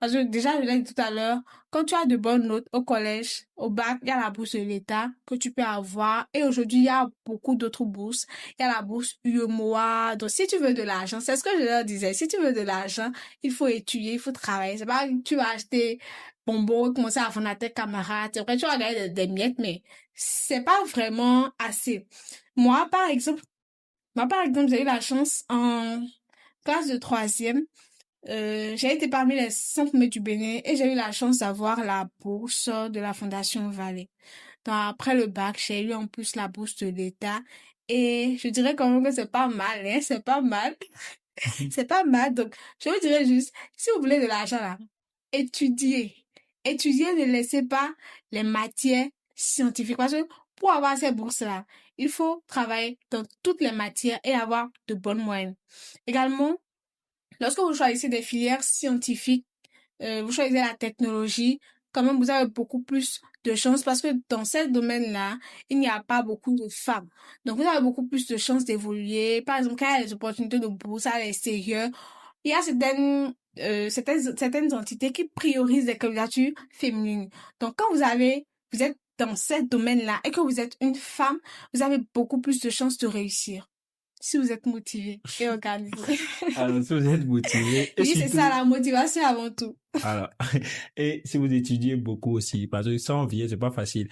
Parce que déjà, je l'ai dit tout à l'heure, quand tu as de bonnes notes au collège, au bac, il y a la bourse de l'État que tu peux avoir. Et aujourd'hui, il y a beaucoup d'autres bourses. Il y a la bourse UEMOA. Donc, si tu veux de l'argent, c'est ce que je leur disais. Si tu veux de l'argent, il faut étudier, il faut travailler. C'est pas que tu vas acheter bonbons, commencer à vendre à tes camarades. Après, tu vas gagner des miettes, mais c'est pas vraiment assez. Moi, par exemple, j'ai eu la chance en classe de troisième. J'ai été parmi les 5 premiers du Bénin et j'ai eu la chance d'avoir la bourse de la Fondation Vallée. Donc après le bac, j'ai eu en plus la bourse de l'État et je dirais quand même que c'est pas mal, hein, c'est pas mal, c'est pas mal. Donc je vous dirais juste, si vous voulez de l'argent là, étudiez, étudiez, ne laissez pas les matières scientifiques parce que pour avoir ces bourses là, il faut travailler dans toutes les matières et avoir de bonnes moyennes. Également, lorsque vous choisissez des filières scientifiques, vous choisissez la technologie, quand même vous avez beaucoup plus de chances parce que dans ce domaine-là, il n'y a pas beaucoup de femmes. Donc vous avez beaucoup plus de chances d'évoluer. Par exemple, quand il y a des opportunités de bourse à l'extérieur, il y a certaines entités qui priorisent les candidatures féminines. Donc quand vous êtes dans ce domaine-là et que vous êtes une femme, vous avez beaucoup plus de chances de réussir si vous êtes motivé et organisé. Alors, si vous êtes motivé, et Oui, c'est ça, surtout, la motivation avant tout. alors, et si vous étudiez beaucoup aussi, parce que sans vie, c'est pas facile.